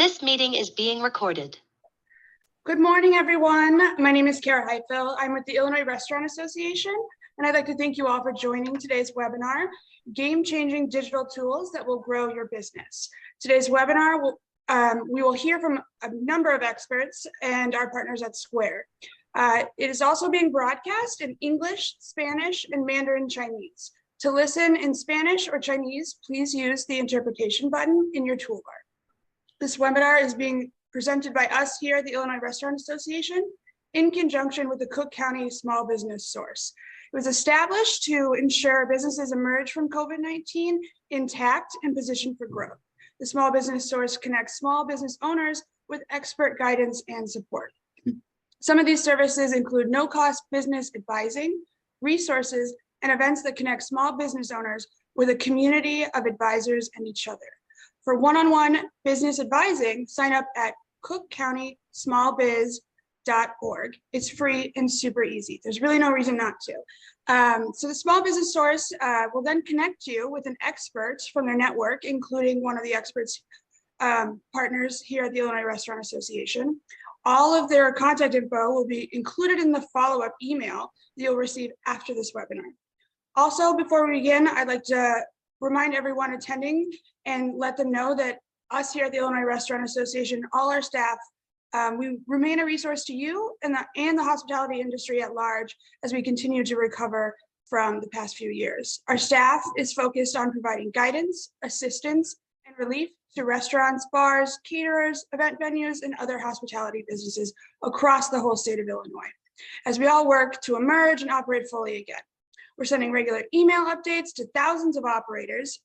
This meeting is being recorded. Good morning, everyone. My name is Kara Heifel. I'm with the Illinois Restaurant Association, and I'd like to thank you all for joining today's webinar, Game-Changing Digital Tools That Will Grow Your Business. Today's webinar, we will hear from a number of experts and our partners at Square. It is also being broadcast in English, Spanish, and Mandarin Chinese. To listen in Spanish or Chinese, please use the interpretation button in your toolbar. This webinar is being presented by us here at the Illinois Restaurant Association in conjunction with the Cook County Small Business Source. It was established to ensure businesses emerge from COVID-19 intact and positioned for growth. The Small Business Source connects small business owners with expert guidance and support. Some of these services include no-cost business advising, resources, and events that connect small business owners with a community of advisors and each other. For one-on-one business advising, sign up at cookcountysmallbiz.org. It's free and super easy. There's really no reason not to. So the Small Business Source will then connect you with an expert from their network, including one of the experts partners here at the Illinois Restaurant Association. All of their contact info will be included in the follow-up email that you'll receive after this webinar. Also, before we begin, I'd like to remind everyone attending and let them know that us here at the Illinois Restaurant Association, all our staff, we remain a resource to you and the hospitality industry at large as we continue to recover from the past few years. Our staff is focused on providing guidance, assistance, and relief to restaurants, bars, caterers, event venues, and other hospitality businesses across the whole state of Illinois, as we all work to emerge and operate fully again. We're sending regular email updates to thousands of operators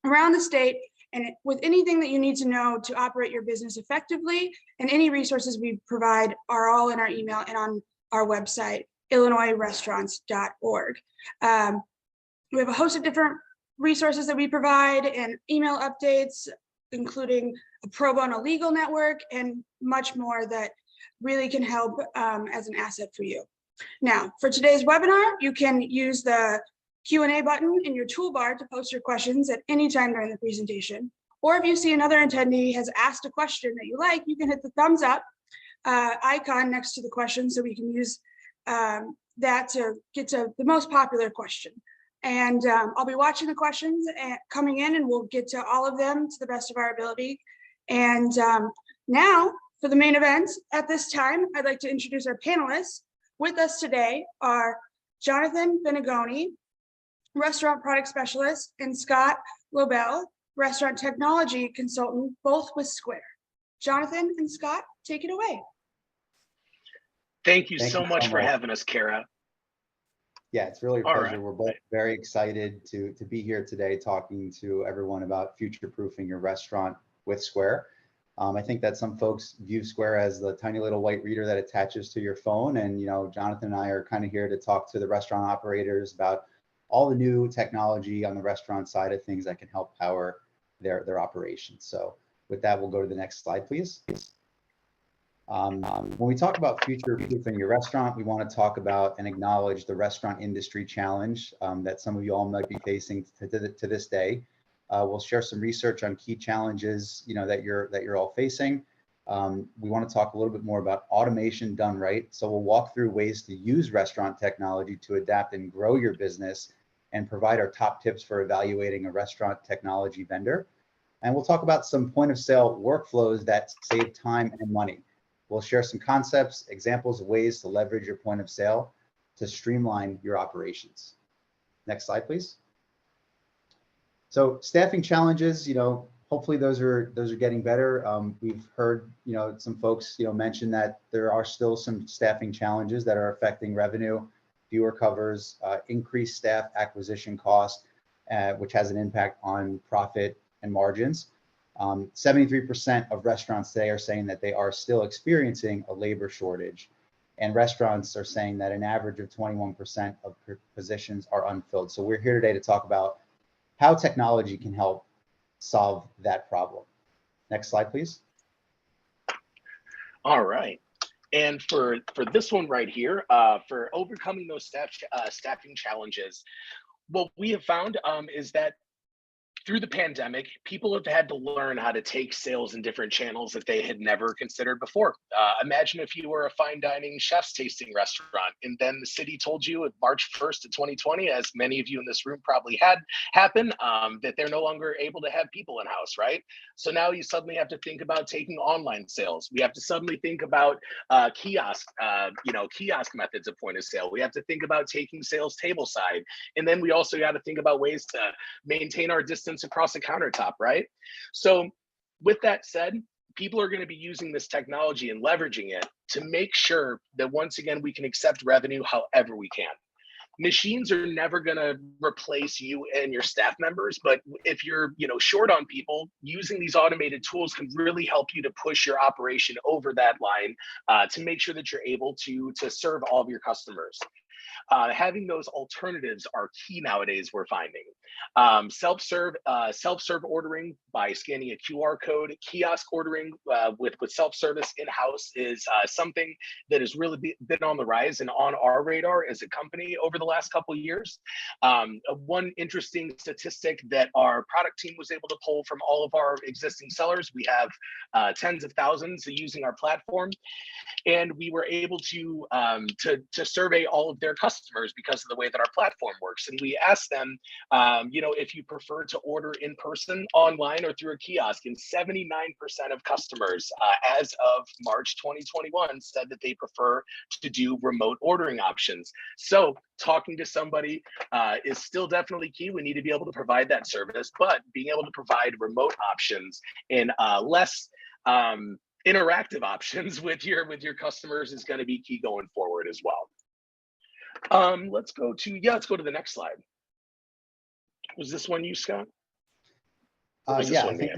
around the state, and with anything that you need to know to operate your business effectively, and any resources we provide are all in our email and on our website, illinoisrestaurants.org. We have a host of different resources that we provide and email updates, including a pro bono legal network and much more that really can help as an asset for you. Now, for today's webinar, you can use the Q&A button in your toolbar to post your questions at any time during the presentation. Or if you see another attendee has asked a question that you like, you can hit the thumbs up icon next to the question so we can use that to get to the most popular question. And I'll be watching the questions coming in, and we'll get to all of them to the best of our ability. And now for the main event, at this time, I'd like to introduce our panelists. With us today are Jonathan Benigoni, Restaurant Product Specialist, and Scott Lobel, Restaurant Technology Consultant, both with Square. Jonathan and Scott, take it away. Thank you so much for having us, Kara. Yeah, it's really a pleasure. We're both very excited to be here today talking to everyone about future-proofing your restaurant with Square. I think that some folks view Square as the tiny little white reader that attaches to your phone. And, you know, Jonathan and I are kind of here to talk to the restaurant operators about all the new technology on the restaurant side of things that can help power their operations. So with that, we'll go to the next slide, please. When we talk about future-proofing your restaurant, we want to talk about and acknowledge the restaurant industry challenge that some of you all might be facing to this day. We'll share some research on key challenges, you know, that you're all facing. We want to talk a little bit more about automation done right. So we'll walk through ways to use restaurant technology to adapt and grow your business, and provide our top tips for evaluating a restaurant technology vendor. And we'll talk about some point of sale workflows that save time and money. We'll share some concepts, examples of ways to leverage your point of sale to streamline your operations. Next slide, please. So staffing challenges, you know, hopefully those are getting better. We've heard, you know, some folks, you know, mention that there are still some staffing challenges that are affecting revenue, fewer covers, increased staff acquisition cost, which has an impact on profit and margins. 73% of restaurants today are saying that they are still experiencing a labor shortage, and restaurants are saying that an average of 21% of positions are unfilled. So we're here today to talk about how technology can help solve that problem. Next slide, please. All right. And for this one right here, for overcoming those staffing challenges, what we have found is that through the pandemic, people have had to learn how to take sales in different channels that they had never considered before. Imagine if you were a fine dining chef's tasting restaurant, and then the city told you at March 1st of 2020, as many of you in this room probably had happen, that they're no longer able to have people in house, right? So now you suddenly have to think about taking online sales. We have to suddenly think about kiosk methods of point of sale. We have to think about taking sales table side. And then we also got to think about ways to maintain our distance across the countertop, right? So with that said, people are going to be using this technology and leveraging it to make sure that once again, we can accept revenue however we can. Machines are never going to replace you and your staff members, but if you're short on people, using these automated tools can really help you to push your operation over that line to make sure that you're able to serve all of your customers. Having those alternatives are key nowadays, we're finding. Self-serve ordering by scanning a QR code, kiosk ordering with self-service in-house is something that has really been on the rise and on our radar as a company over the last couple of years. One interesting statistic that our product team was able to pull from all of our existing sellers, we have tens of thousands using our platform, and we were able to survey all of their customers because of the way that our platform works. And we asked them, if you prefer to order in person, online, or through a kiosk, and 79% of customers as of March 2021 said that they prefer to do remote ordering options. So talking to somebody is still definitely key. We need to be able to provide that service, but being able to provide remote options and less interactive options with your customers is going to be key going forward as well. Let's go to the next slide. Was this one you, Scott? Yeah, I think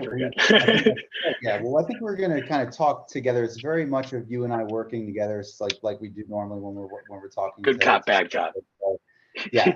yeah. Well, I think we're going to kind of talk together. It's very much of you and I working together. It's like we do normally when we're talking. Good cop, bad cop. Yeah,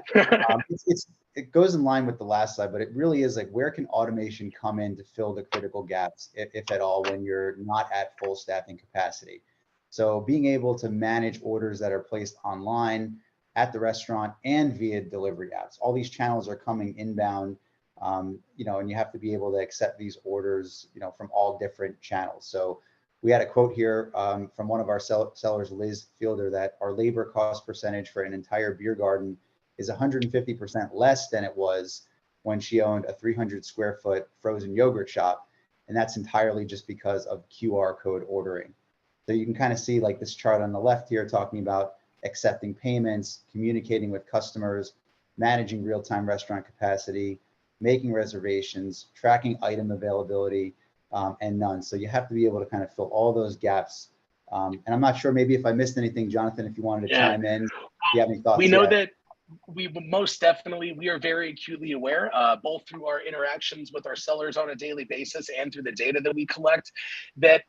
it goes in line with the last slide, but it really is like, where can automation come in to fill the critical gaps, if at all, when you're not at full staffing capacity? So being able to manage orders that are placed online, at the restaurant, and via delivery apps. All these channels are coming inbound, and you have to be able to accept these orders, from all different channels. So we had a quote here from one of our sellers, Liz Fielder, that our labor cost percentage for an entire beer garden is 150% less than it was when she owned a 300 square foot frozen yogurt shop. And that's entirely just because of QR code ordering. So you can kind of see like this chart on the left here talking about accepting payments, communicating with customers, managing real-time restaurant capacity, making reservations, tracking item availability, and none. So you have to be able to kind of fill all those gaps. And I'm not sure, maybe if I missed anything, Jonathan, if you wanted to chime in, if you have any thoughts. We know that we are very acutely aware, both through our interactions with our sellers on a daily basis and through the data that we collect, that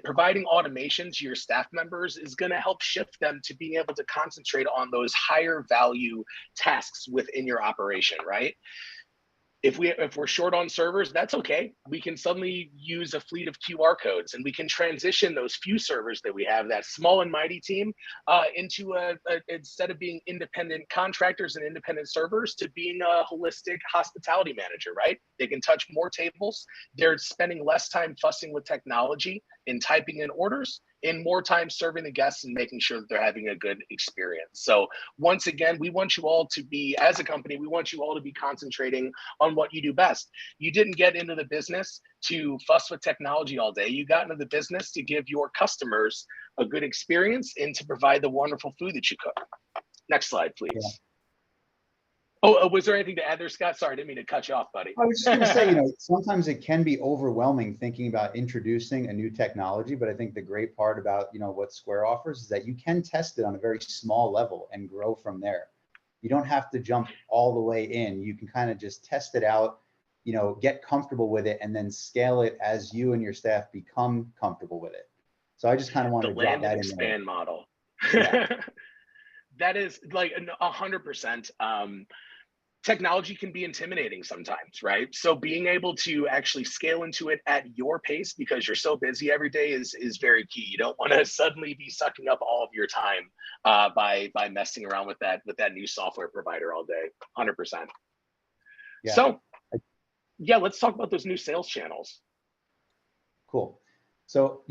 providing automation to your staff members is going to help shift them to being able to concentrate on those higher value tasks within your operation, right? If we're short on servers, that's okay. We can suddenly use a fleet of QR codes, and we can transition those few servers that we have, that small and mighty team, into instead of being independent contractors and independent servers, to being a holistic hospitality manager, right? They can touch more tables. They're spending less time fussing with technology and typing in orders, and more time serving the guests and making sure that they're having a good experience. So once again, we want you all to be, as a company, we want you all to be concentrating on what you do best. You didn't get into the business to fuss with technology all day. You got into the business to give your customers a good experience and to provide the wonderful food that you cook. Next slide, please. Yeah. Oh, was there anything to add there, Scott? Sorry, I didn't mean to cut you off, buddy. I was just going to say, sometimes it can be overwhelming thinking about introducing a new technology, but I think the great part about, what Square offers is that you can test it on a very small level and grow from there. You don't have to jump all the way in. You can kind of just test it out, get comfortable with it, and then scale it as you and your staff become comfortable with it. So I just kind of wanted to drop that in there. The land and expand model. Yeah. That is like 100%. Technology can be intimidating sometimes, right? So being able to actually scale into it at your pace, because you're so busy every day, is very key. You don't want to suddenly be sucking up all of your time by messing around with that new software provider all day. 100%. Yeah. So Yeah, let's talk about those new sales channels. Cool. So,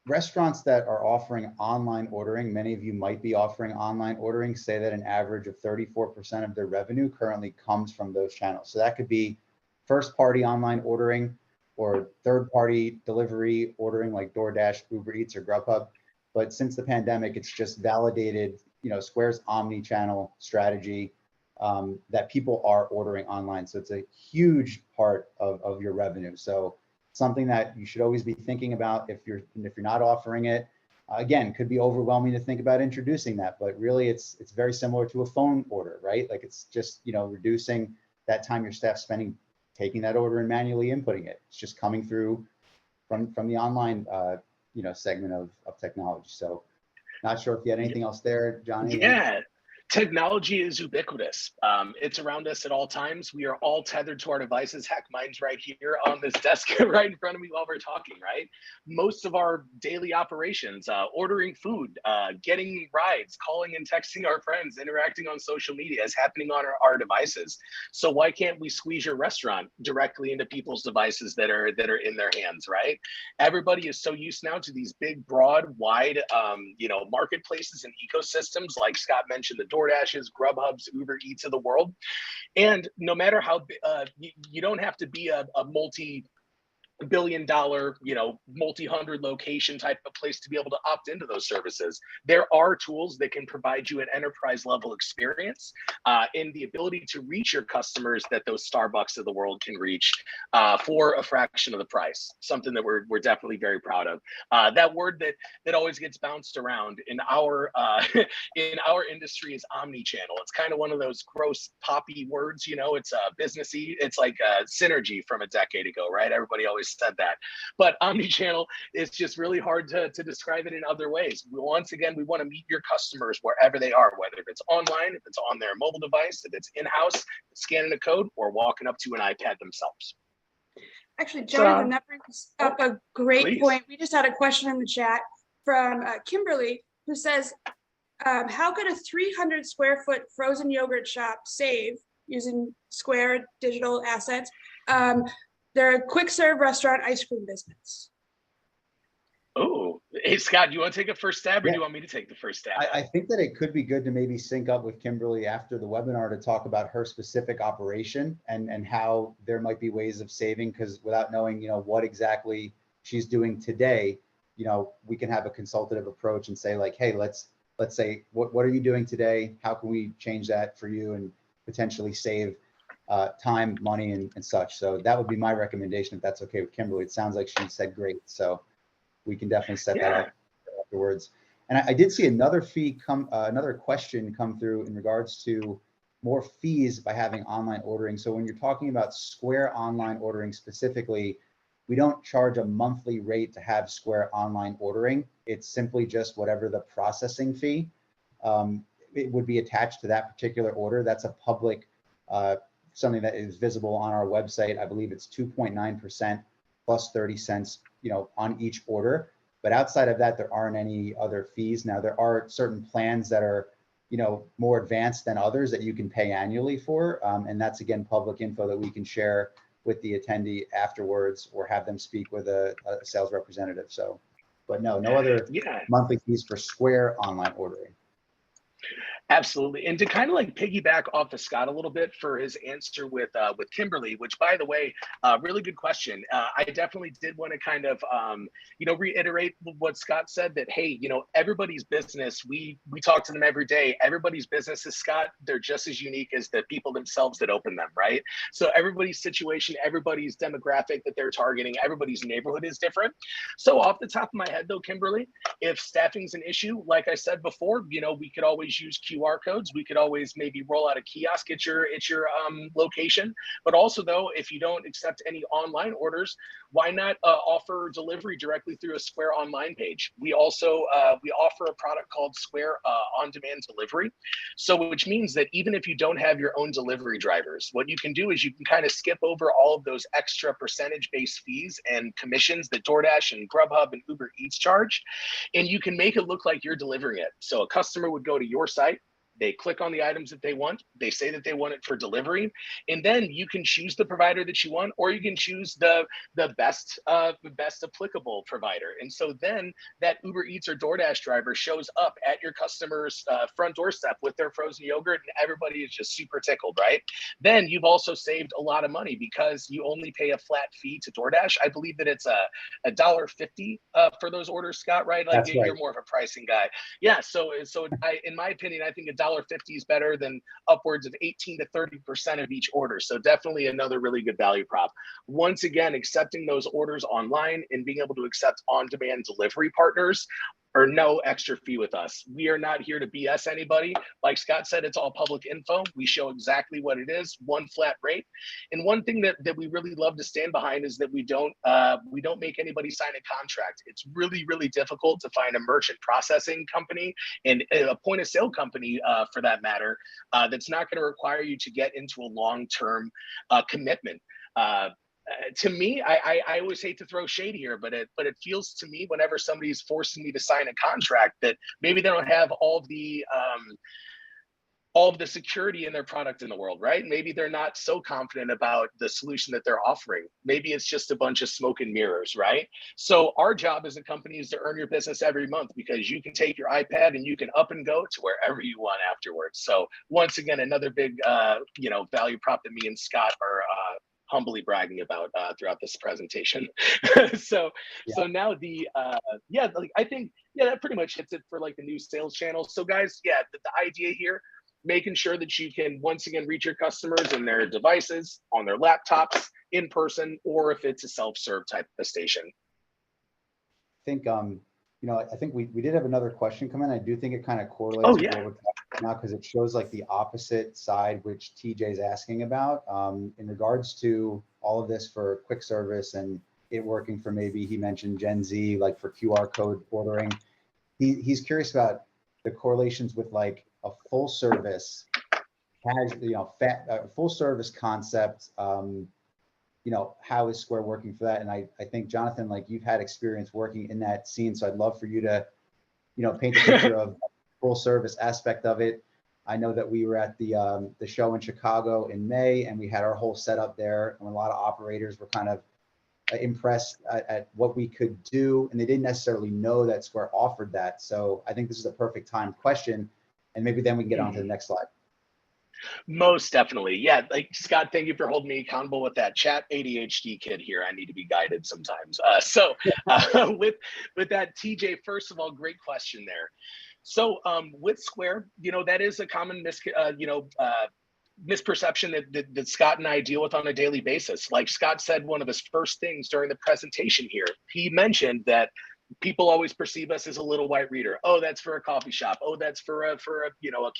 restaurants that are offering online ordering, many of you might be offering online ordering, say that an average of 34% of their revenue currently comes from those channels. So that could be first party online ordering or third party delivery ordering like DoorDash, Uber Eats, or Grubhub. But since the pandemic, it's just validated, Square's omni-channel strategy, that people are ordering online. So it's a huge part of your revenue. So something that you should always be thinking about if you're not offering it. Again, could be overwhelming to think about introducing that, but really it's very similar to a phone order, right? Like it's just, reducing that time your staff spending taking that order and manually inputting it. It's just coming through from the online segment of technology. So not sure if you had anything else there, Johnny. Yeah. Technology is ubiquitous. It's around us at all times. We are all tethered to our devices. Heck, mine's right here on this desk right in front of me while we're talking, right? Most of our daily operations, ordering food, getting rides, calling and texting our friends, interacting on social media is happening on our devices. So why can't we squeeze your restaurant directly into people's devices that are in their hands, right? Everybody is so used now to these big, broad, wide, marketplaces and ecosystems, like Scott mentioned, the DoorDashes, Grubhubs, Uber Eats of the world. And no matter how, you don't have to be a multi-billion-dollar, multi-hundred location type of place to be able to opt into those services. There are tools that can provide you an enterprise level experience in the ability to reach your customers that those Starbucks of the world can reach for a fraction of the price. Something that we're definitely very proud of. That word that always gets bounced around in our in our industry is omni-channel. It's kind of one of those gross poppy words, it's businessy. It's like synergy from a decade ago, right? Everybody always said that, but omni-channel is just really hard to describe it in other ways. Once again, we want to meet your customers wherever they are, whether it's online, if it's on their mobile device, if it's in-house, scanning a code, or walking up to an iPad themselves. Actually, Jonathan, that brings up a great Please. point. We just had a question in the chat from Kimberly, who says, how could a 300 square foot frozen yogurt shop save using Square digital assets? They're a quick serve restaurant ice cream business. Oh, hey, Scott, do you want to take a first stab, or Yeah. do you want me to take the first stab? I think that it could be good to maybe sync up with Kimberly after the webinar to talk about her specific operation and how there might be ways of saving, because without knowing, what exactly she's doing today, we can have a consultative approach and say like, hey, let's say, what are you doing today? How can we change that for you and potentially save time, money, and such. So that would be my recommendation if that's okay with Kimberly. It sounds like she said great. So we can definitely set that up afterwards. And I did see another question come through in regards to more fees by having online ordering. So when you're talking about Square online ordering specifically, we don't charge a monthly rate to have Square online ordering. It's simply just whatever the processing fee it would be attached to that particular order. That's a public something that is visible on our website. I believe it's 2.9% plus 30 cents, on each order. But outside of that, there aren't any other fees. Now, there are certain plans that are, more advanced than others that you can pay annually for. And that's, again, public info that we can share with the attendee afterwards or have them speak with a sales representative. So, but no other monthly fees for Square online ordering. Absolutely. And to kind of like piggyback off of Scott a little bit for his answer with Kimberly, which, by the way, really good question. I definitely did want to kind of, reiterate what Scott said, that, hey, everybody's business, we talk to them every day. Everybody's businesses, Scott, they're just as unique as the people themselves that open them, right? So everybody's situation, everybody's demographic that they're targeting, everybody's neighborhood is different. So off the top of my head, though, Kimberly, if staffing's an issue, like I said before, we could always use QR codes. We could always maybe roll out a kiosk at your location. But also, though, if you don't accept any online orders, why not offer delivery directly through a Square online page? We also we offer a product called Square on-demand delivery. So which means that even if you don't have your own delivery drivers, what you can do is you can kind of skip over all of those extra percentage-based fees and commissions that DoorDash and Grubhub and Uber Eats charge, and you can make it look like you're delivering it. So a customer would go to your site, They click on the items that they want. They say that they want it for delivery, and then you can choose the provider that you want, or you can choose the best applicable provider. And so then that Uber Eats or DoorDash driver shows up at your customer's front doorstep with their frozen yogurt, and everybody is just super tickled, right? Then you've also saved a lot of money because you only pay a flat fee to DoorDash. I believe that it's a $1.50 for those orders, Scott, right? Like That's right. you're more of a pricing guy. Yeah. So in my opinion, I think $1.50 is better than upwards of 18 to 30% of each order. So definitely another really good value prop. Once again, accepting those orders online and being able to accept on-demand delivery partners or no extra fee with us. We are not here to BS anybody. Like Scott said, it's all public info. We show exactly what it is, one flat rate. And one thing that we really love to stand behind is that we don't make anybody sign a contract. It's really, really difficult to find a merchant processing company and a point of sale company for that matter, that's not going to require you to get into a long-term commitment. To me, I always hate to throw shade here, but it feels to me whenever somebody's forcing me to sign a contract that maybe they don't have all of the security in their product in the world, right? Maybe they're not so confident about the solution that they're offering. Maybe it's just a bunch of smoke and mirrors, right? So our job as a company is to earn your business every month because you can take your iPad and you can up and go to wherever you want afterwards. So once again, another big value prop that me and Scott are humbly bragging about throughout this presentation. So now I think that pretty much hits it for like the new sales channels. So guys, the idea here, making sure that you can once again reach your customers in their devices, on their laptops, in person, or if it's a self-serve type of station. I think I think we did have another question come in. I do think it kind of correlates with what we're talking about now because it shows like the opposite side, which TJ is asking about in regards to all of this for quick service and it working for maybe he mentioned Gen Z, like for QR code ordering. He's curious about the correlations with like a full service, full service concept. How is Square working for that? And I think Jonathan, like you've had experience working in that scene. So I'd love for you to, paint a picture of the full service aspect of it. I know that we were at the show in Chicago in May and we had our whole setup there and a lot of operators were kind of impressed at what we could do. And they didn't necessarily know that Square offered that. So I think this is a perfect time question. And maybe then we can get on to the next slide. Most definitely. Yeah. Like Scott, thank you for holding me accountable with that chat. ADHD kid here. I need to be guided sometimes. With that, TJ, first of all, great question there. So with Square, that is a common misperception that Scott and I deal with on a daily basis. Like Scott said, one of his first things during the presentation here, he mentioned that people always perceive us as a little white reader. Oh, that's for a coffee shop. Oh, that's for a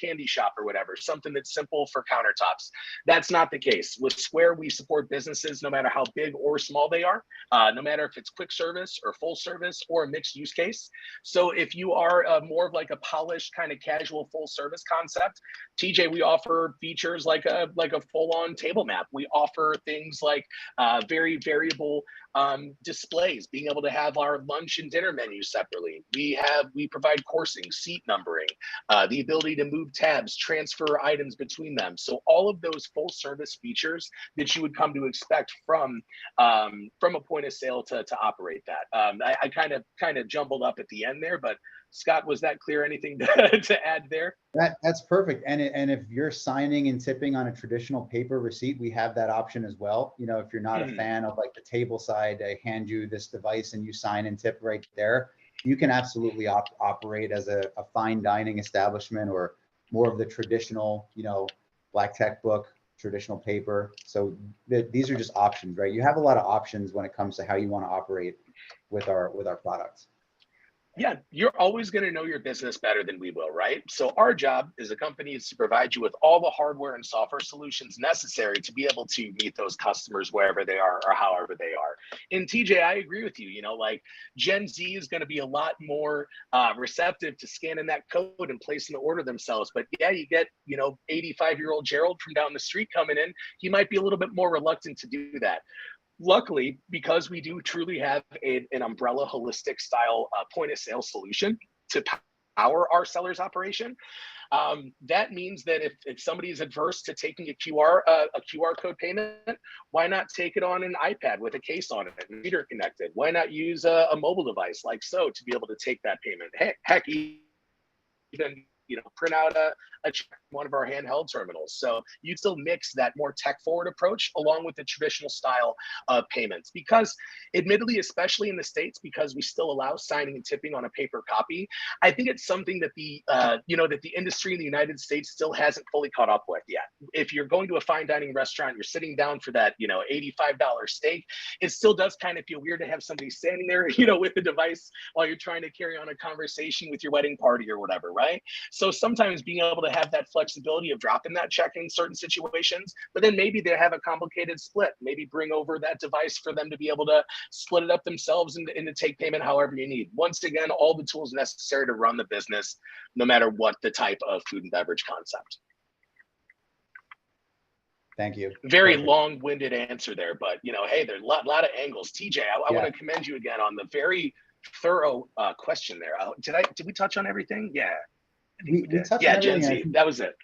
candy shop or whatever, something that's simple for countertops. That's not the case. With Square, we support businesses no matter how big or small they are, no matter if it's quick service or full service or a mixed use case. So if you are more of like a polished kind of casual full service concept, TJ, we offer features like a full-on table map. We offer things like very variable displays, being able to have our lunch and dinner menus separately. We provide coursing, seat numbering, the ability to move tabs, transfer items between them. So all of those full service features that you would come to expect from a point of sale to operate that. I kind of jumbled up at the end there, but Scott, was that clear? Anything to add there? That's perfect. And if you're signing and tipping on a traditional paper receipt, we have that option as well. If you're not a fan of like the table side, they hand you this device and you sign and tip right there. You can absolutely operate as a fine dining establishment or more of the traditional, black tech book, traditional paper. So these are just options, right? You have a lot of options when it comes to how you want to operate with our products. Yeah, you're always going to know your business better than we will, right? So our job as a company is to provide you with all the hardware and software solutions necessary to be able to meet those customers wherever they are or however they are. And TJ, I agree with you. Like Gen Z is going to be a lot more receptive to scanning that code and placing the order themselves. But yeah, you get 85-year-old Gerald from down the street coming in. He might be a little bit more reluctant to do that. Luckily, because we do truly have an umbrella holistic style point of sale solution to our seller's operation. That means that if somebody is adverse to taking a QR code payment, why not take it on an iPad with a case on it and reader connected? Why not use a mobile device like so to be able to take that payment? Heck, even print out a check from one of our handheld terminals. So you still mix that more tech forward approach along with the traditional style of payments, because admittedly, especially in the States, because we still allow signing and tipping on a paper copy, I think it's something that the that the industry in the United States still hasn't fully caught up with yet. If you're going to a fine dining restaurant, you're sitting down for that $85 steak, it still does kind of feel weird to have somebody standing there with the device while you're trying to carry on a conversation with your wedding party or whatever, right? So sometimes being able to have that flexibility of dropping that check in certain situations, but then maybe they have a complicated split, maybe bring over that device for them to be able to split it up themselves and to take payment however you need. Once again, all the tools necessary to run the business, no matter what the type of food and beverage concept. Thank you. Very Perfect. long-winded answer there, but hey, there's a lot of angles. TJ, I want to commend you again on the very thorough question there. Did we touch on everything? Yeah. We touched on Gen everything. Z. That was it.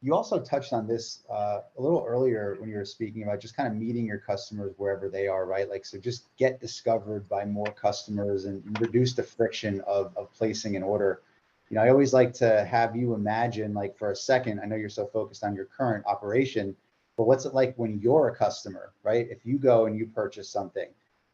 You also touched on this a little earlier when you were speaking about just kind of meeting your customers wherever they are, right? Like, so just get discovered by more customers and reduce the friction of placing an order. I always like to have you imagine, like, for a second, I know you're so focused on your current operation, but what's it like when you're a customer, right? If you go and you purchase something,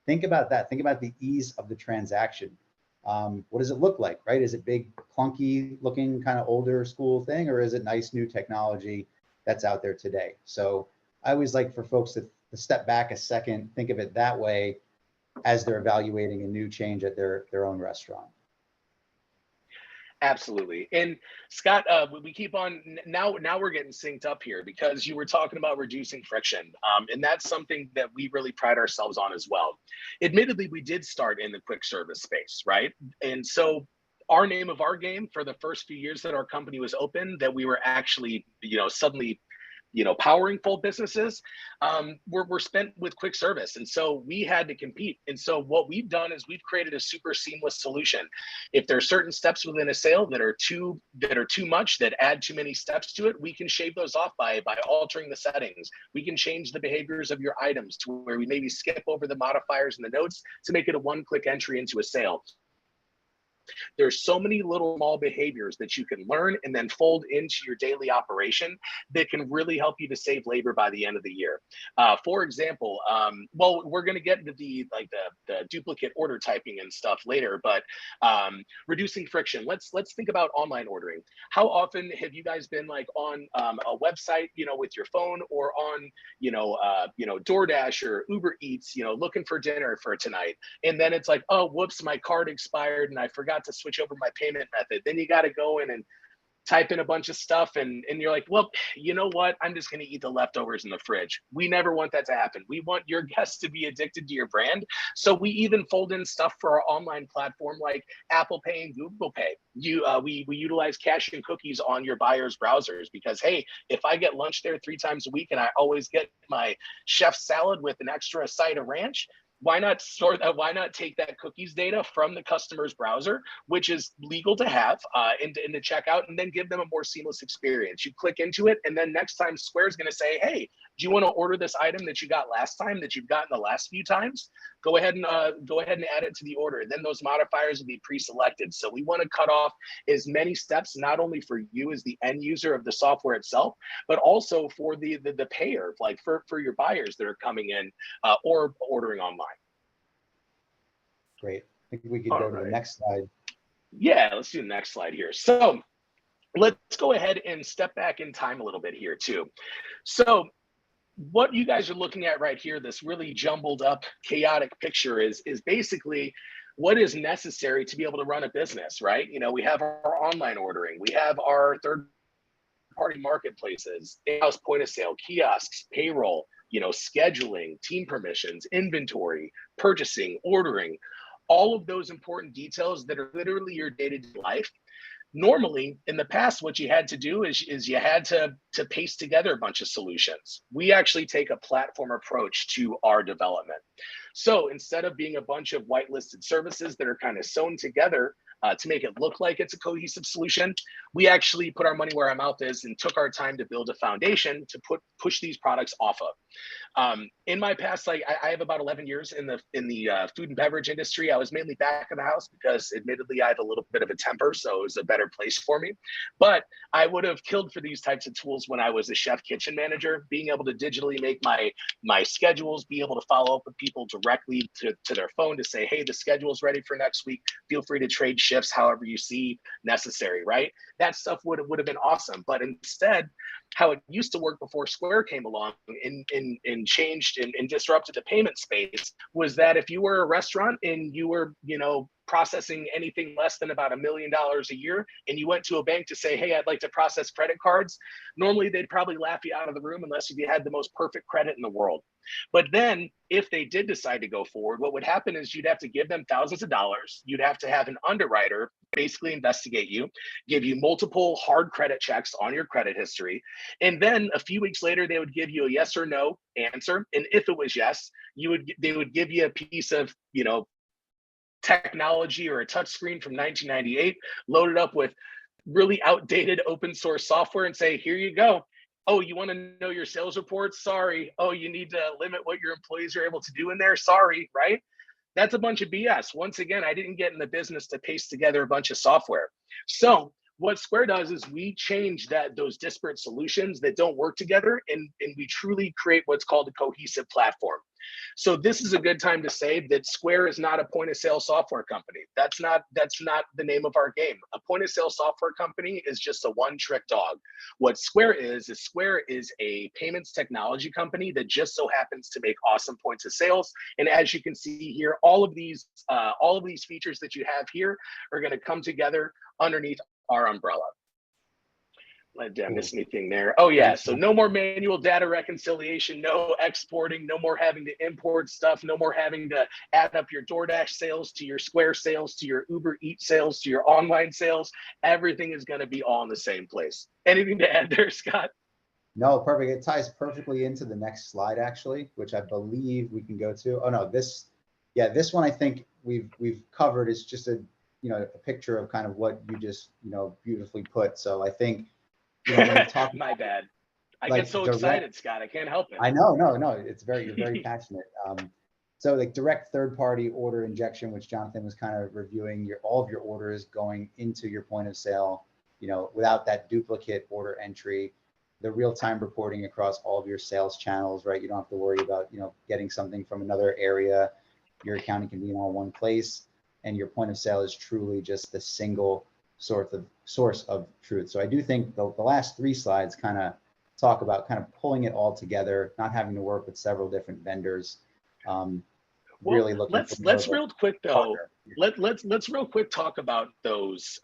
think about that. Think about the ease of the transaction. What does it look like, right? Is it big, clunky looking, kind of older school thing, or is it nice new technology that's out there today? So I always like for folks to step back a second, think of it that way as they're evaluating a new change at their own restaurant. Absolutely. And Scott, we keep on now we're getting synced up here because you were talking about reducing friction. And that's something that we really pride ourselves on as well. Admittedly, we did start in the quick service space, right? And so our name of our game for the first few years that our company was open, that we were actually, suddenly powering full businesses, were spent with quick service. And so we had to compete. And so what we've done is we've created a super seamless solution. If there are certain steps within a sale that are too much, that add too many steps to it, we can shave those off by altering the settings. We can change the behaviors of your items to where we maybe skip over the modifiers and the notes to make it a one-click entry into a sale. There's so many little small behaviors that you can learn and then fold into your daily operation that can really help you to save labor by the end of the year. For example, well, we're going to get into the duplicate order typing and stuff later, but reducing friction. Let's think about online ordering. How often have you guys been like on a website, with your phone, or on DoorDash or Uber Eats, looking for dinner for tonight, and then it's like, oh, whoops, my card expired and I forgot to switch over my payment method. Then you got to go in and type in a bunch of stuff and you're like, well, you know what? I'm just going to eat the leftovers in the fridge. We never want that to happen. We want your guests to be addicted to your brand. So we even fold in stuff for our online platform like Apple Pay and Google Pay. We utilize cash and cookies on your buyers' browsers because, hey, if I get lunch there 3 times a week and I always get my chef salad with an extra side of ranch, why not take that cookies data from the customer's browser, which is legal to have, into checkout, and then give them a more seamless experience. You click into it, and then next time Square's going to say, hey, do you want to order this item that you got last time, that you've gotten the last few times? Go ahead and add it to the order. Then those modifiers will be pre-selected. So we want to cut off as many steps, not only for you as the end user of the software itself, but also for the payer, like for your buyers that are coming in or ordering online. Great. I think we could go to the next slide. Yeah, let's do the next slide here. So let's go ahead and step back in time a little bit here too. So what you guys are looking at right here, this really jumbled up, chaotic picture is basically what is necessary to be able to run a business, right? We have our online ordering, we have our third-party marketplaces, in-house point of sale, kiosks, payroll, scheduling, team permissions, inventory, purchasing, ordering, all of those important details that are literally your day-to-day life. Normally, in the past, what you had to do is you had to paste together a bunch of solutions. We actually take a platform approach to our development. So instead of being a bunch of whitelisted services that are kind of sewn together to make it look like it's a cohesive solution. We actually put our money where our mouth is and took our time to build a foundation to push these products off of. In my past, like I have about 11 years in the food and beverage industry. I was mainly back of the house because admittedly I have a little bit of a temper, so it was a better place for me. But I would have killed for these types of tools when I was a chef kitchen manager, being able to digitally make my schedules, be able to follow up with people directly to their phone to say, hey, the schedule's ready for next week. Feel free to trade shifts however you see necessary, right? That stuff would have been awesome. But instead, how it used to work before Square came along and changed and disrupted the payment space was that if you were a restaurant and you were, processing anything less than about $1 million a year, and you went to a bank to say, hey, I'd like to process credit cards, normally they'd probably laugh you out of the room unless you had the most perfect credit in the world. But then if they did decide to go forward, what would happen is you'd have to give them thousands of dollars. You'd have to have an underwriter basically investigate you, give you multiple hard credit checks on your credit history. And then a few weeks later, they would give you a yes or no answer. And if it was yes, they would give you a piece of, technology or a touch screen from 1998, loaded up with really outdated open source software and say, here you go. Oh, you want to know your sales reports? Sorry. Oh, you need to limit what your employees are able to do in there? Sorry, right? That's a bunch of BS. Once again, I didn't get in the business to paste together a bunch of software. So what Square does is we change those disparate solutions that don't work together, and we truly create what's called a cohesive platform. So this is a good time to say that Square is not a point of sale software company. That's not the name of our game. A point of sale software company is just a one trick dog. What Square is a payments technology company that just so happens to make awesome points of sales. And as you can see here, all of these features that you have here are going to come together underneath our umbrella. Did I miss anything there? Oh yeah, so no more manual data reconciliation, no exporting, no more having to import stuff, no more having to add up your DoorDash sales to your Square sales, to your Uber Eats sales, to your online sales. Everything is going to be all in the same place. Anything to add there, Scott? No, perfect. It ties perfectly into the next slide, actually, which I believe we can go to. Oh no, this one I think we've covered. Is just a picture of kind of what you just beautifully put. So I think when we talk my bad. I like get so excited, Scott. I can't help it. I know, no, you're very passionate. So like direct third-party order injection, which Jonathan was kind of reviewing, all of your orders going into your point of sale, without that duplicate order entry, the real-time reporting across all of your sales channels, right? You don't have to worry about, getting something from another area. Your accounting can be in all one place, and your point of sale is truly just the single source of truth. So I do think the last 3 slides kind of talk about kind of pulling it all together, not having to work with several different vendors. Really looking. Let's real quick though. Let's real quick talk about those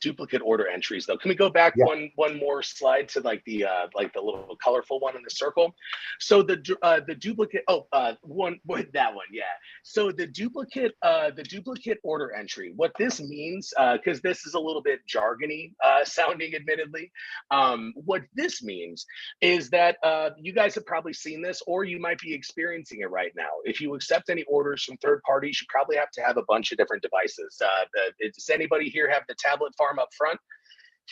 duplicate order entries though. Can we go back one more slide to like the little colorful one in the circle? So the duplicate that one, yeah. So the duplicate order entry, what this means, because this is a little bit jargony sounding admittedly, what this means is that you guys have probably seen this, or you might be experiencing it right now. If you accept any orders from third parties, you probably have to have a bunch of different devices. Does anybody here have the tablet farm up front?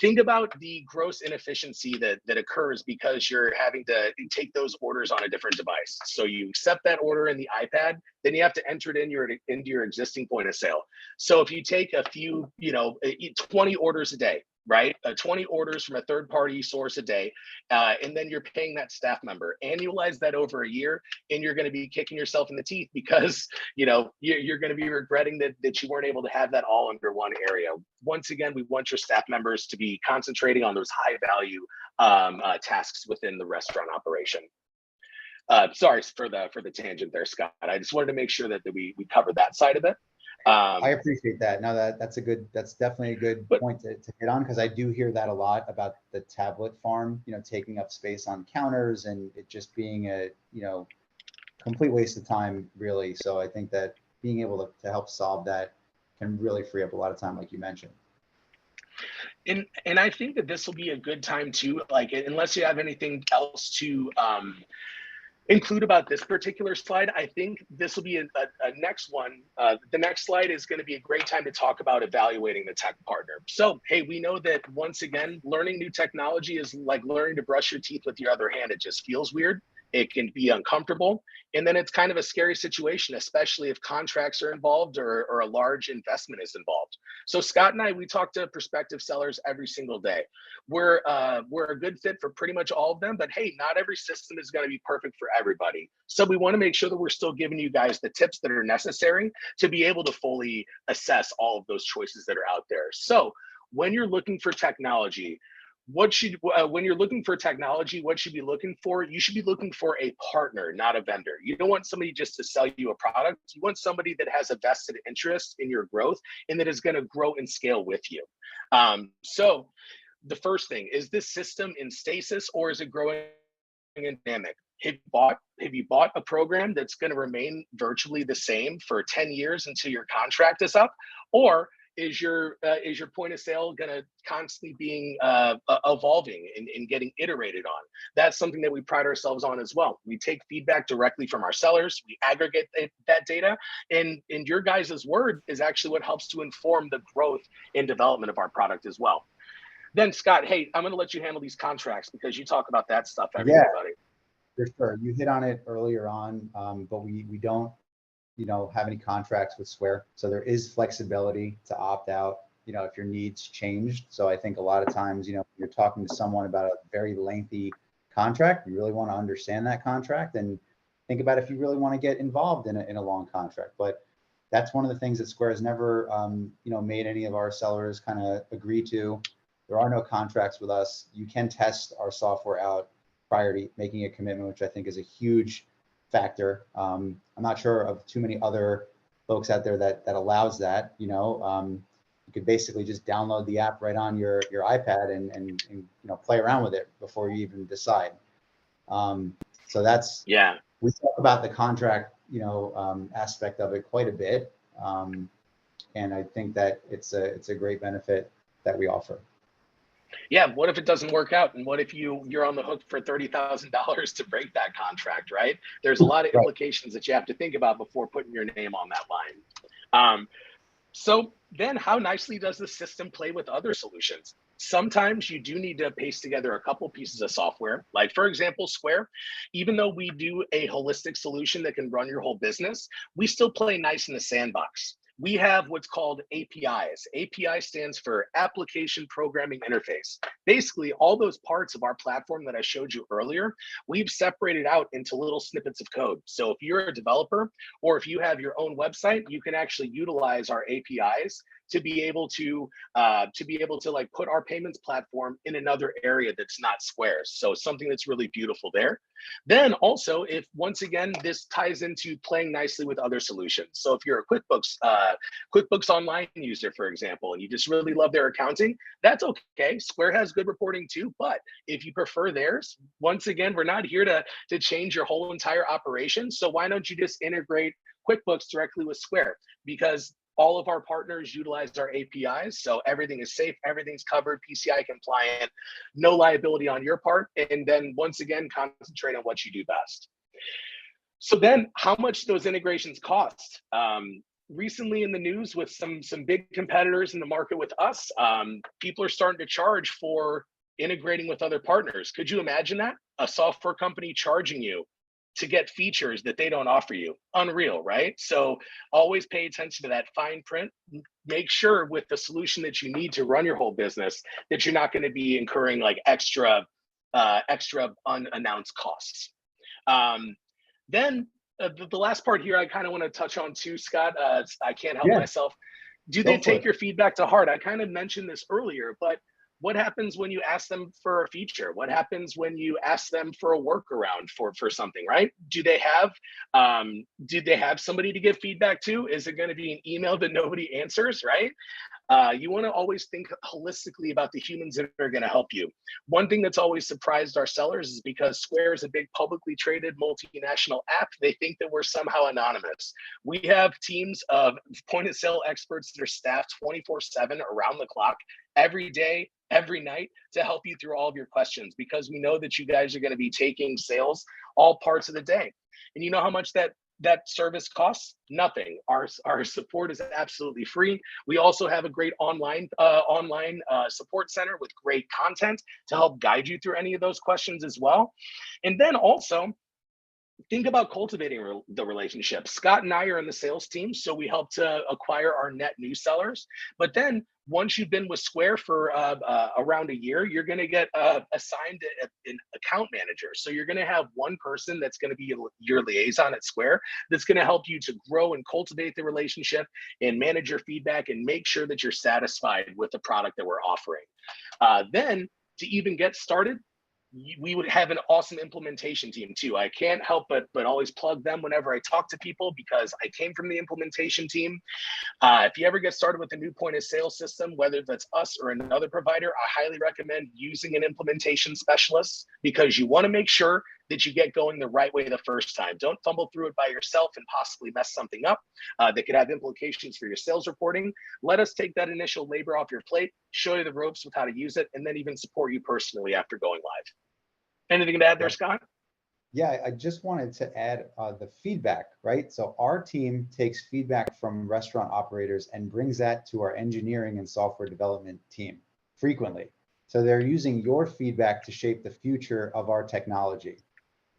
Think about the gross inefficiency that occurs because you're having to take those orders on a different device. So you accept that order in the iPad, then you have to enter it into your existing point of sale. So if you take a few, 20 orders a day, right? 20 orders from a third-party source a day, and then you're paying that staff member. Annualize that over a year, and you're going to be kicking yourself in the teeth because you're going to be regretting that you weren't able to have that all under one area. Once again, we want your staff members to be concentrating on those high-value tasks within the restaurant operation. Sorry for the tangent there, Scott. I just wanted to make sure that we covered that side of it. I appreciate that. No, that's definitely a good point to hit on, because I do hear that a lot about the tablet farm, taking up space on counters and it just being a, complete waste of time, really. So I think that being able to help solve that can really free up a lot of time, like you mentioned. And I think that this will be a good time too, like, unless you have anything else to include about this particular slide. I think this will be a next one. The next slide is going to be a great time to talk about evaluating the tech partner. So, hey, we know that once again, learning new technology is like learning to brush your teeth with your other hand. It just feels weird. It can be uncomfortable. And then it's kind of a scary situation, especially if contracts are involved or a large investment is involved. So Scott and I, we talk to prospective sellers every single day. We're a good fit for pretty much all of them, but hey, not every system is going to be perfect for everybody. So we want to make sure that we're still giving you guys the tips that are necessary to be able to fully assess all of those choices that are out there. So when you're looking for technology, when you're looking for technology, what should you be looking for? You should be looking for a partner, not a vendor. You don't want somebody just to sell you a product. You want somebody that has a vested interest in your growth and that is going to grow and scale with you. So the first thing, is this system in stasis or is it growing and dynamic? Have you bought a program that's going to remain virtually the same for 10 years until your contract is up? Or is your point of sale going to constantly being evolving and getting iterated on? That's something that we pride ourselves on as well. We take feedback directly from our sellers. We aggregate that data, and your guys' word is actually what helps to inform the growth and development of our product as well. Then Scott, hey, I'm going to let you handle these contracts because you talk about that stuff every day, buddy. For sure. You hit on it earlier on, but we don't have any contracts with Square. So there is flexibility to opt out, if your needs changed. So I think a lot of times, you're talking to someone about a very lengthy contract, you really want to understand that contract and think about if you really want to get involved in a long contract. But that's one of the things that Square has never, made any of our sellers kind of agree to. There are no contracts with us. You can test our software out prior to making a commitment, which I think is a huge factor. I'm not sure of too many other folks out there that allows that. You could basically just download the app right on your iPad and play around with it before you even decide. So that's, we talk about the contract aspect of it quite a bit, and I think that it's a great benefit that we offer. Yeah, what if it doesn't work out? And what if you're on the hook for $30,000 to break that contract, right? There's a lot of implications that you have to think about before putting your name on that line. So then how nicely does the system play with other solutions? Sometimes you do need to paste together a couple pieces of software. Like for example, Square, even though we do a holistic solution that can run your whole business, we still play nice in the sandbox. We have what's called APIs. API stands for Application Programming Interface. Basically, all those parts of our platform that I showed you earlier, we've separated out into little snippets of code. So if you're a developer or if you have your own website, you can actually utilize our APIs to be able to like put our payments platform in another area that's not Square's. So something that's really beautiful there. Then also, if once again, this ties into playing nicely with other solutions. So if you're a QuickBooks Online user, for example, and you just really love their accounting, that's okay. Square has good reporting too, but if you prefer theirs, once again, we're not here to change your whole entire operation. So why don't you just integrate QuickBooks directly with Square? Because all of our partners utilize our APIs, so everything is safe, everything's covered, PCI compliant, no liability on your part, and then once again, concentrate on what you do best. So then how much those integrations cost? Recently in the news with some big competitors in the market with us, people are starting to charge for integrating with other partners. Could you imagine that? A software company charging you to get features that they don't offer you. Unreal, right? So always pay attention to that fine print. Make sure with the solution that you need to run your whole business that you're not going to be incurring like extra unannounced costs. Then the last part here I kind of want to touch on too, Scott. I can't help myself. Do they take your feedback to heart? I kind of mentioned this earlier, but what happens when you ask them for a feature? What happens when you ask them for a workaround for something, right? Do they have somebody to give feedback to? Is it going to be an email that nobody answers, right? You want to always think holistically about the humans that are going to help you. One thing that's always surprised our sellers is because Square is a big publicly traded multinational app, they think that we're somehow anonymous. We have teams of point of sale experts that are staffed 24/7 around the clock every day, every night to help you through all of your questions, because we know that you guys are going to be taking sales all parts of the day. And you know how much that service costs? Nothing. Our support is absolutely free. We also have a great online support center with great content to help guide you through any of those questions as well. And then also, think about cultivating the relationship. Scott and I are in the sales team, so we help to acquire our net new sellers. But then once you've been with Square for around a year, you're going to get assigned an account manager. So you're going to have one person that's going to be your liaison at Square that's going to help you to grow and cultivate the relationship and manage your feedback and make sure that you're satisfied with the product that we're offering. Then to even get started, we would have an awesome implementation team too. I can't help but always plug them whenever I talk to people, because I came from the implementation team. If you ever get started with a new point of sale system, whether that's us or another provider, I highly recommend using an implementation specialist, because you want to make sure that you get going the right way the first time. Don't fumble through it by yourself and possibly mess something up that could have implications for your sales reporting. Let us take that initial labor off your plate, show you the ropes with how to use it, and then even support you personally after going live. Anything to add there, Scott? Yeah, I just wanted to add the feedback, right? So our team takes feedback from restaurant operators and brings that to our engineering and software development team frequently. So they're using your feedback to shape the future of our technology.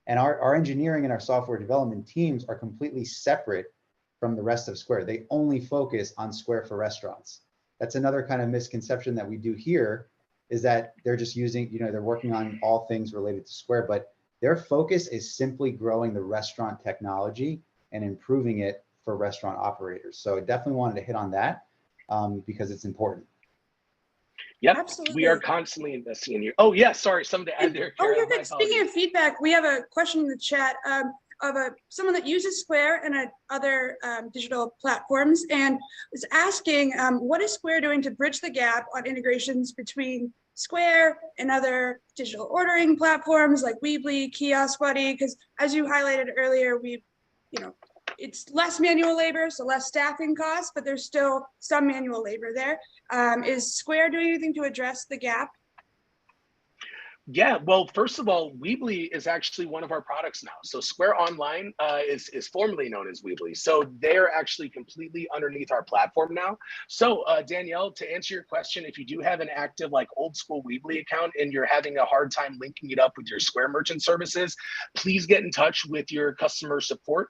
And our engineering and our software development teams are completely separate from the rest of Square. They only focus on Square for Restaurants. That's another kind of misconception that we do here, is that they're just using, they're working on all things related to Square, but their focus is simply growing the restaurant technology and improving it for restaurant operators. So I definitely wanted to hit on that because it's important. Yep, Absolutely. we are constantly investing in you. Oh yeah, sorry, something to add there, Kara. You're good. Speaking of feedback, we have a question in the chat of someone that uses Square and other digital platforms, and is asking, what is Square doing to bridge the gap on integrations between Square and other digital ordering platforms like Weebly, Kiosk Buddy? Because as you highlighted earlier, it's less manual labor, so less staffing costs, but there's still some manual labor there. Is Square doing anything to address the gap? Yeah, well, first of all, Weebly is actually one of our products now. So Square Online is formerly known as Weebly. So they're actually completely underneath our platform now. So Danielle, to answer your question, if you do have an active like old school Weebly account and you're having a hard time linking it up with your Square merchant services, please get in touch with your customer support,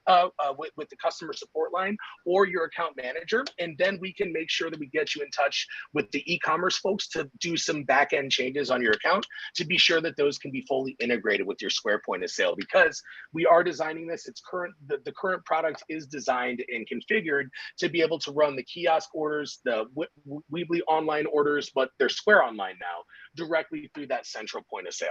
with the customer support line or your account manager. And then we can make sure that we get you in touch with the e-commerce folks to do some back-end changes on your account to be sure that those can be fully integrated with your Square point of sale, because we are designing this. The current product is designed and configured to be able to run the kiosk orders, the Weebly online orders, but they're Square Online now, directly through that central point of sale.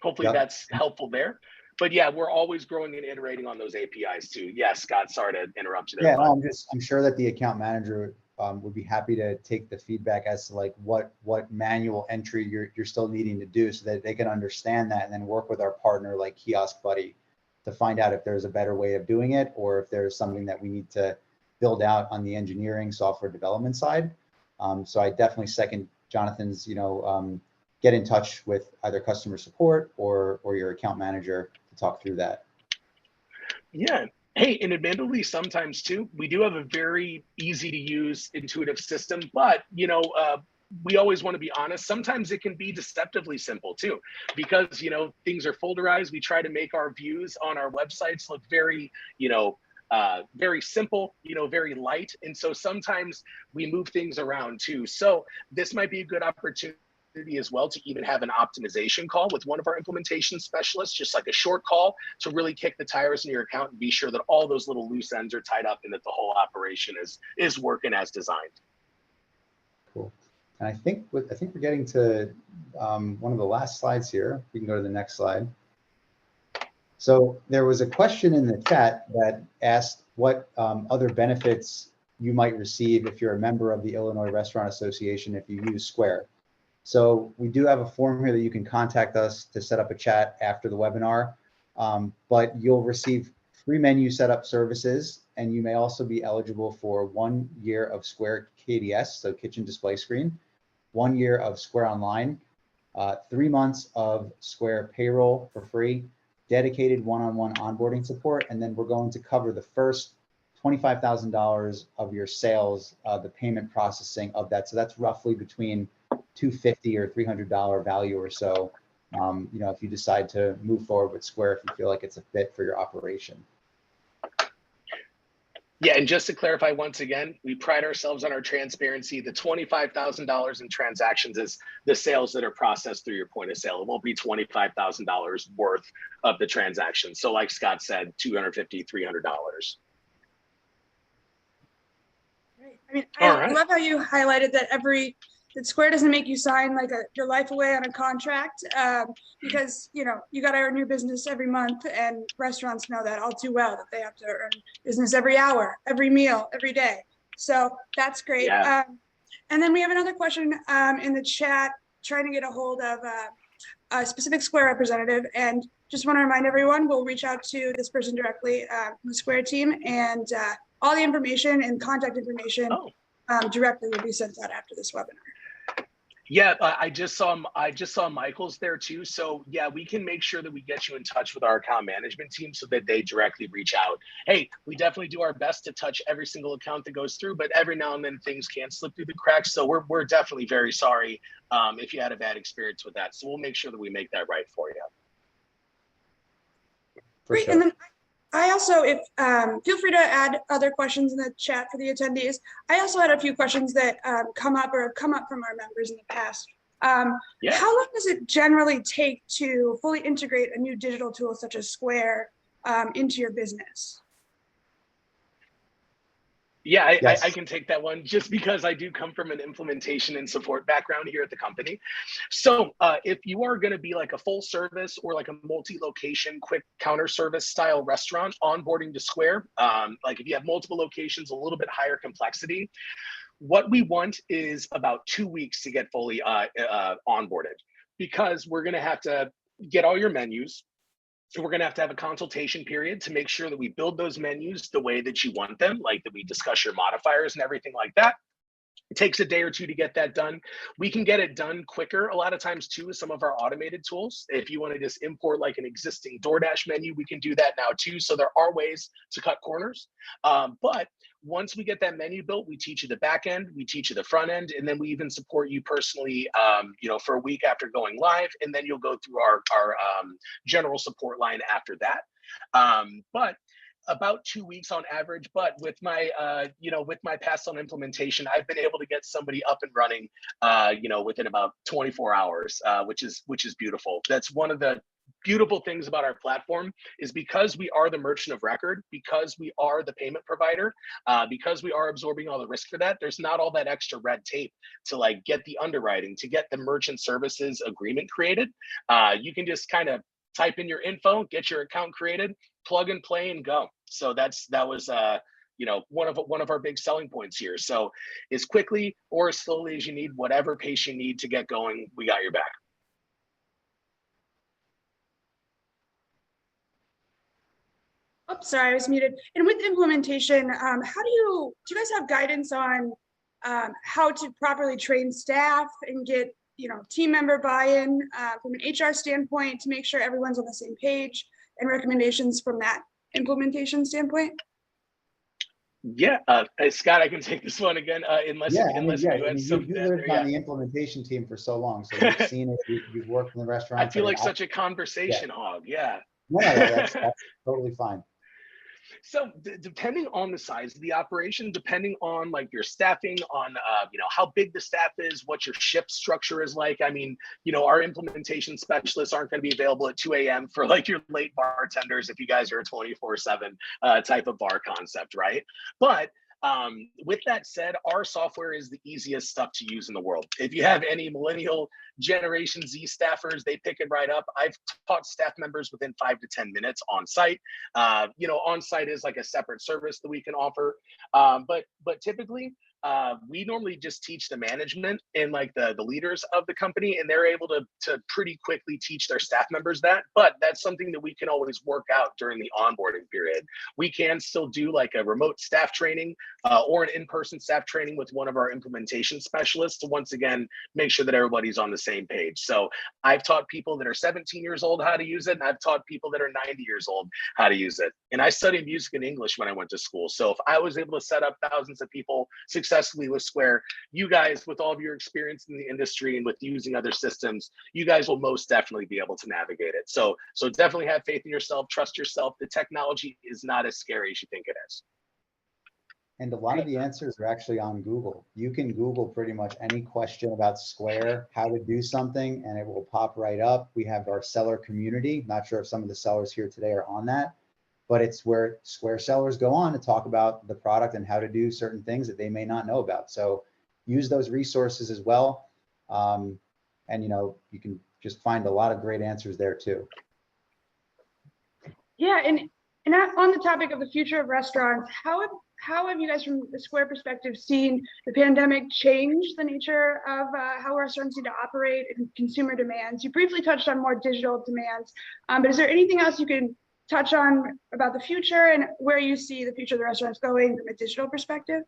Hopefully that's helpful there. But yeah, we're always growing and iterating on those APIs too. Yes, Scott, sorry to interrupt you there. Yeah, I'm sure that the account manager would be happy to take the feedback as to like what manual entry you're still needing to do, so that they can understand that and then work with our partner like Kiosk Buddy to find out if there's a better way of doing it, or if there's something that we need to build out on the engineering software development side. So I definitely second Jonathan's, get in touch with either customer support or your account manager to talk through that. Yeah. Hey, and admittedly, sometimes too, we do have a very easy to use intuitive system, but we always want to be honest. Sometimes it can be deceptively simple too, because things are folderized. We try to make our views on our websites look very, very simple, very light. And so sometimes we move things around too. So this might be a good opportunity as well to even have an optimization call with one of our implementation specialists, just like a short call to really kick the tires in your account and be sure that all those little loose ends are tied up and that the whole operation is working as designed. Cool. And I think we're getting to one of the last slides here. We can go to the next slide. So there was a question in the chat that asked what other benefits you might receive if you're a member of the Illinois Restaurant Association if you use Square. So we do have a form here that you can contact us to set up a chat after the webinar, but you'll receive free menu setup services and you may also be eligible for 1 year of Square KDS, so Kitchen Display Screen, 1 year of Square Online, 3 months of Square Payroll for free, dedicated one-on-one onboarding support, and then we're going to cover the first $25,000 of your sales, the payment processing of that. So that's roughly between $250 or $300 value or so. If you decide to move forward with Square, if you feel like it's a fit for your operation. Yeah, and just to clarify once again, we pride ourselves on our transparency. The $25,000 in transactions is the sales that are processed through your point of sale. It won't be $25,000 worth of the transaction. So like Scott said, $250, $300. Right. I mean, All I right. love how you highlighted that that Square doesn't make you sign like your life away on a contract, because you got to earn your business every month, and restaurants know that all too well, that they have to earn business every hour, every meal, every day. So that's great. Yeah. And then we have another question in the chat, trying to get a hold of a specific Square representative, and just want to remind everyone, we'll reach out to this person directly, the Square team, and all the information and contact information directly will be sent out after this webinar. Yeah, I just saw Michael's there too. So yeah, we can make sure that we get you in touch with our account management team so that they directly reach out. Hey, we definitely do our best to touch every single account that goes through, but every now and then things can slip through the cracks. So we're definitely very sorry if you had a bad experience with that. So we'll make sure that we make that right for you. Great. Sure. And then I also, if feel free to add other questions in the chat for the attendees. I also had a few questions that come up from our members in the past. Yeah. How long does it generally take to fully integrate a new digital tool such as Square into your business? Yeah, Yes. I can take that one just because I do come from an implementation and support background here at the company. So if you are going to be like a full service or like a multi-location quick counter service style restaurant, onboarding to Square, like if you have multiple locations, a little bit higher complexity, what we want is about 2 weeks to get fully onboarded, because we're going to have to get all your menus. So we're going to have a consultation period to make sure that we build those menus the way that you want them, like that we discuss your modifiers and everything like that. It takes a day or two to get that done. We can get it done quicker a lot of times too with some of our automated tools. If you want to just import like an existing DoorDash menu, we can do that now too. So there are ways to cut corners. But once we get that menu built, we teach you the back end, we teach you the front end, and then we even support you personally, for a week after going live, and then you'll go through our general support line after that. But about 2 weeks on average, but with my past on implementation, I've been able to get somebody up and running within about 24 hours, which is beautiful. That's one of the beautiful things about our platform, is because we are the merchant of record, because we are the payment provider, because we are absorbing all the risk for that, there's not all that extra red tape to like get the underwriting, to get the merchant services agreement created. You can just kind of type in your info, get your account created, plug and play and go. So that was one of our big selling points here. So as quickly or as slowly as you need, whatever pace you need to get going, we got your back. Oh, sorry, I was muted. And with implementation, do you guys have guidance on how to properly train staff and get team member buy-in from an HR standpoint to make sure everyone's on the same page, and recommendations from that implementation standpoint? Yeah, Scott, I can take this one again, unless you lived on the implementation team for so long, so you've seen it. You've worked in the restaurant. I feel like such a conversation hog. Yeah. No, that's totally fine. So depending on the size of the operation, depending on like your staffing, on how big the staff is, what your shift structure is like. I mean, our implementation specialists aren't going to be available at 2 a.m. for like your late bartenders if you guys are a 24/7 type of bar concept, right? But with that said, our software is the easiest stuff to use in the world. If you have any millennial Generation Z staffers, they pick it right up. I've taught staff members within 5 to 10 minutes on site. On site is like a separate service that we can offer. But typically, we normally just teach the management and like the leaders of the company, and they're able to pretty quickly teach their staff members that. But that's something that we can always work out during the onboarding period. We can still do like a remote staff training or an in-person staff training with one of our implementation specialists to once again make sure that everybody's on the same page. So I've taught people that are 17 years old how to use it, and I've taught people that are 90 years old how to use it. And I studied music and English when I went to school. So if I was able to set up thousands of people successfully with Square, you guys, with all of your experience in the industry and with using other systems, you guys will most definitely be able to navigate it. So definitely have faith in yourself, trust yourself. The technology is not as scary as you think it is. And a lot of the answers are actually on Google. You can Google pretty much any question about Square, how to do something, and it will pop right up. We have our seller community. Not sure if some of the sellers here today are on that, but it's where Square sellers go on to talk about the product and how to do certain things that they may not know about. So use those resources as well. And you can just find a lot of great answers there too. Yeah, and on the topic of the future of restaurants, how have you guys, from the Square perspective, seen the pandemic change the nature of how restaurants need to operate and consumer demands? You briefly touched on more digital demands, but is there anything else you can touch on about the future and where you see the future of the restaurants going from a digital perspective?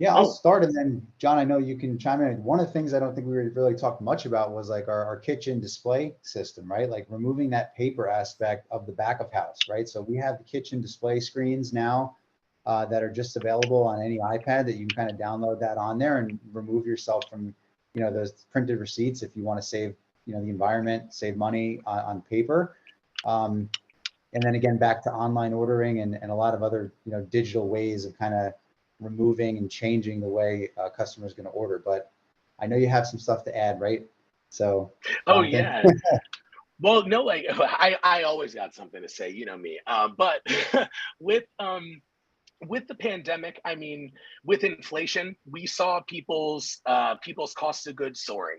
Yeah, I'll start, and then John, I know you can chime in. One of the things I don't think we really talked much about was like our kitchen display system, right? Like removing that paper aspect of the back of house, right? So we have the kitchen display screens now that are just available on any iPad that you can kind of download that on there and remove yourself from, those printed receipts if you want to save, the environment, save money on paper. And then again, back to online ordering and a lot of other, digital ways of kind of removing and changing the way a customer is going to order. But I know you have some stuff to add, right? So. Oh yeah. Well, no, like I always got something to say, you know me. But with the pandemic, I mean, with inflation, we saw people's cost of goods soaring.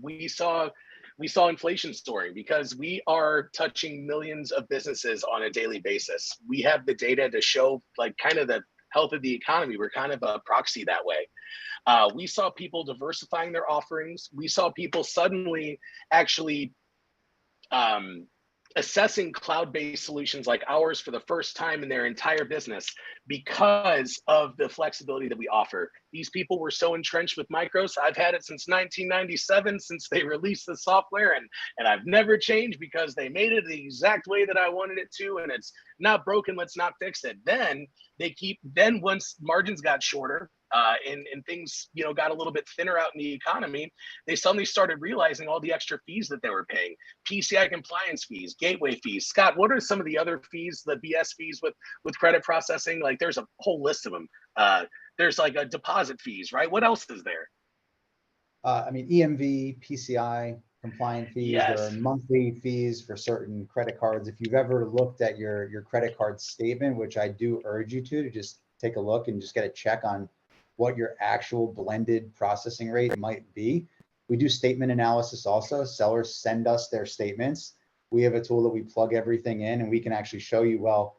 We saw inflation soaring because we are touching millions of businesses on a daily basis. We have the data to show like kind of the health of the economy. We're kind of a proxy that way. We saw people diversifying their offerings. We saw people suddenly actually assessing cloud-based solutions like ours for the first time in their entire business because of the flexibility that we offer. These people were so entrenched with Micros. I've had it since 1997, since they released the software, and I've never changed because they made it the exact way that I wanted it to, and it's not broken, let's not fix it. Then once margins got shorter, and things got a little bit thinner out in the economy, they suddenly started realizing all the extra fees that they were paying, PCI compliance fees, gateway fees. Scott, what are some of the other fees, the BS fees with credit processing? Like there's a whole list of them. There's like a deposit fees, right? What else is there? I mean, EMV, PCI compliant fees. Yes. There are monthly fees for certain credit cards. If you've ever looked at your credit card statement, which I do urge you to just take a look and just get a check on what your actual blended processing rate might be. We do statement analysis also. Sellers send us their statements. We have a tool that we plug everything in, and we can actually show you, well,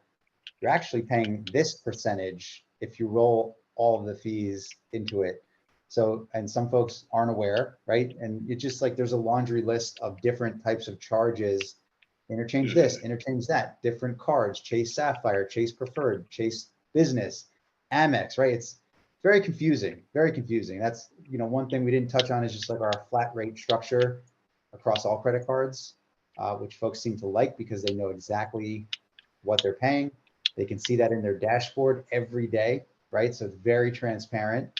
you're actually paying this percentage if you roll all of the fees into it. So, and some folks aren't aware, right? And it's just like there's a laundry list of different types of charges. Interchange this, interchange that, different cards, Chase Sapphire, Chase Preferred, Chase Business, Amex, right? It's very confusing, very confusing. That's, one thing we didn't touch on is just like our flat rate structure across all credit cards, which folks seem to like because they know exactly what they're paying. They can see that in their dashboard every day, right? So it's very transparent.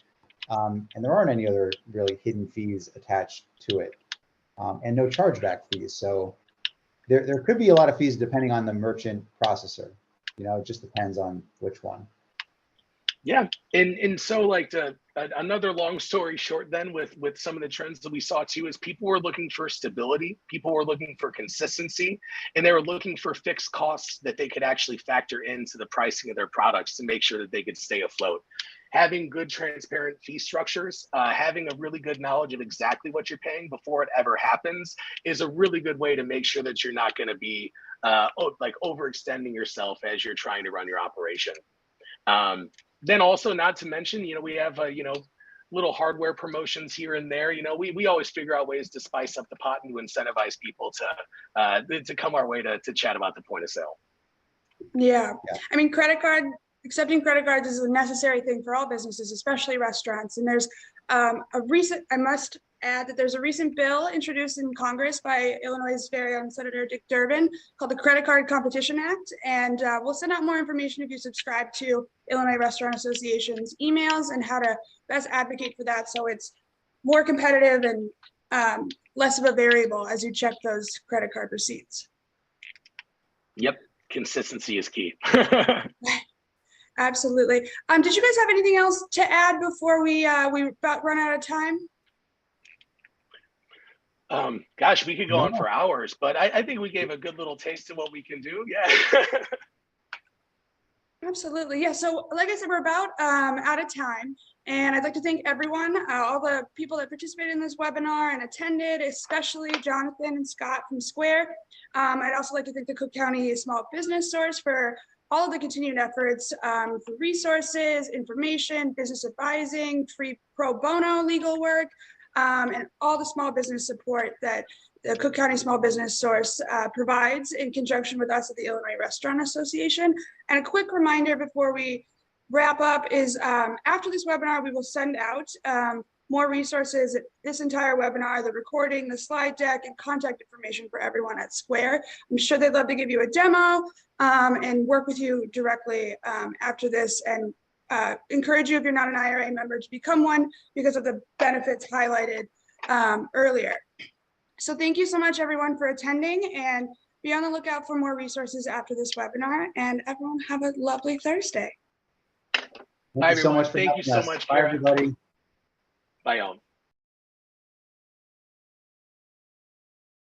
And there aren't any other really hidden fees attached to it, and no chargeback fees. So there could be a lot of fees depending on the merchant processor. It just depends on which one. Yeah, and so like another long story short, then with some of the trends that we saw too, is people were looking for stability, people were looking for consistency, and they were looking for fixed costs that they could actually factor into the pricing of their products to make sure that they could stay afloat. Having good transparent fee structures, having a really good knowledge of exactly what you're paying before it ever happens is a really good way to make sure that you're not going to be like overextending yourself as you're trying to run your operation. Then also, not to mention, we have little hardware promotions here and there. We always figure out ways to spice up the pot and to incentivize people to come our way to chat about the point of sale. Yeah. Yeah. I mean, accepting credit cards is a necessary thing for all businesses, especially restaurants. And there's I must add that there's a recent bill introduced in Congress by Illinois' very own Senator Dick Durbin called the Credit Card Competition Act. And we'll send out more information if you subscribe to Illinois Restaurant Association's emails and how to best advocate for that, so it's more competitive and less of a variable as you check those credit card receipts. Yep, consistency is key. Absolutely. Did you guys have anything else to add before we about run out of time? Gosh, we could go on No. for hours, but I think we gave a good little taste of what we can do. Yeah. Absolutely. Yeah. So like I said, we're about out of time. And I'd like to thank everyone, all the people that participated in this webinar and attended, especially Jonathan and Scott from Square. I'd also like to thank the Cook County Small Business Source for all of the continued efforts for resources, information, business advising, free pro bono legal work, and all the small business support that the Cook County Small Business Source provides in conjunction with us at the Illinois Restaurant Association. And a quick reminder before we wrap up is after this webinar, we will send out more resources. This entire webinar, the recording, the slide deck, and contact information for everyone at Square. I'm sure they'd love to give you a demo and work with you directly after this, and encourage you, if you're not an IRA member, to become one because of the benefits highlighted earlier. So thank you so much, everyone, for attending, and be on the lookout for more resources after this webinar. And everyone have a lovely Thursday. Thank you so much for Thank you having so us. much, Bye, Karen. everybody. Bye, y'all.